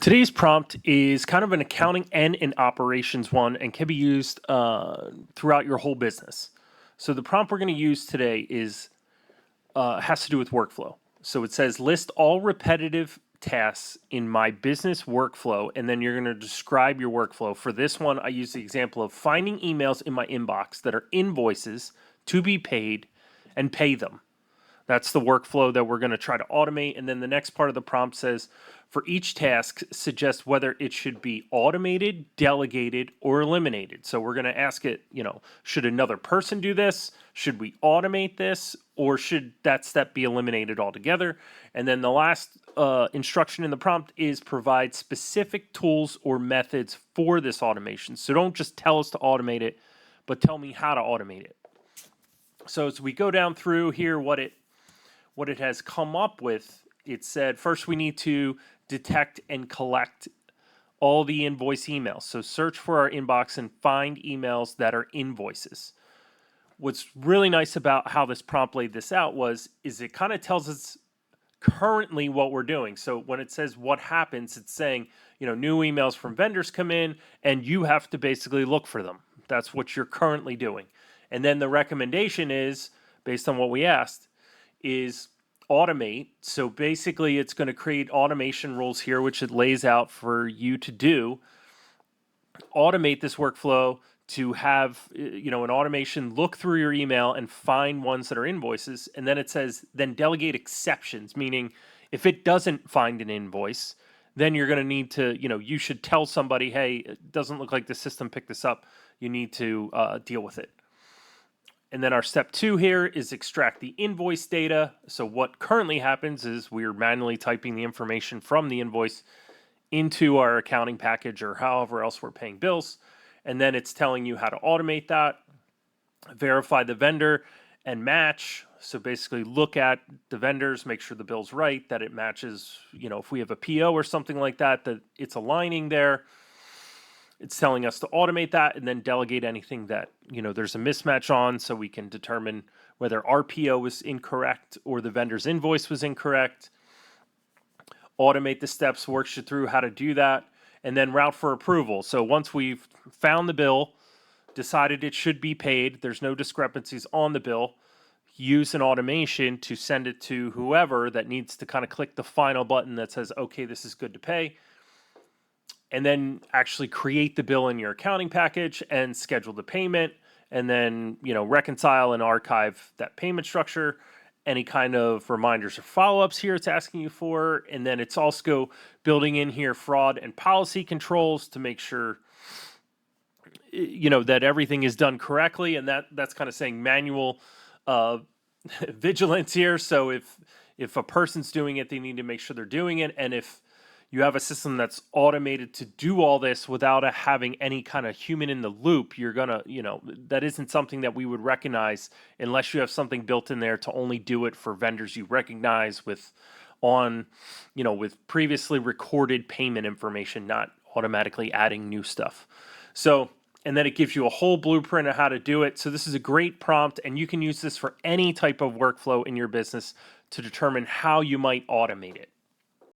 Today's prompt is kind of an accounting and an operations one and can be used throughout your whole business. So the prompt we're going to use today is has to do with workflow. So it says list all repetitive tasks in my business workflow, and then you're going to describe your workflow. For this one, I use the example of finding emails in my inbox that are invoices to be paid and pay them. That's the workflow that we're going to try to automate. And then the next part of the prompt says, for each task, suggest whether it should be automated, delegated, or eliminated. So we're going to ask it, should another person do this? Should we automate this? Or should that step be eliminated altogether? And then the last instruction in the prompt is provide specific tools or methods for this automation. So don't just tell us to automate it, but tell me how to automate it. So as we go down through here, what it has come up with, it said first we need to detect and collect all the invoice emails. So search for our inbox and find emails that are invoices. What's really nice about how this prompt laid this out is it kind of tells us currently what we're doing. So when it says what happens, it's saying, new emails from vendors come in and you have to basically look for them. That's what you're currently doing. And then the recommendation is, based on what we asked, is automate. So basically it's going to create automation rules here, which it lays out for you to do. Automate this workflow to have, an automation look through your email and find ones that are invoices. And then it says, then delegate exceptions, meaning if it doesn't find an invoice, then you're going to need to, you should tell somebody, hey, it doesn't look like the system picked this up. You need to deal with it. And then our step 2 here is extract the invoice data. So what currently happens is we're manually typing the information from the invoice into our accounting package or however else we're paying bills. And then it's telling you how to automate that, verify the vendor, and match. So basically look at the vendors, make sure the bill's right, that it matches, if we have a PO or something like that, that it's aligning there. It's telling us to automate that and then delegate anything that, there's a mismatch on, so we can determine whether our PO was incorrect or the vendor's invoice was incorrect. Automate the steps, works you through how to do that, and then route for approval. So once we've found the bill, decided it should be paid, there's no discrepancies on the bill, use an automation to send it to whoever that needs to kind of click the final button that says, okay, this is good to pay. And then actually create the bill in your accounting package and schedule the payment, and then, reconcile and archive that payment structure, any kind of reminders or follow-ups here it's asking you for. And then it's also building in here fraud and policy controls to make sure, that everything is done correctly. And that's kind of saying manual vigilance here. So if a person's doing it, they need to make sure they're doing it. And if you have a system that's automated to do all this without having any kind of human in the loop, you're going to, that isn't something that we would recognize unless you have something built in there to only do it for vendors you recognize with previously recorded payment information, not automatically adding new stuff. So, and then it gives you a whole blueprint of how to do it. So this is a great prompt, and you can use this for any type of workflow in your business to determine how you might automate it.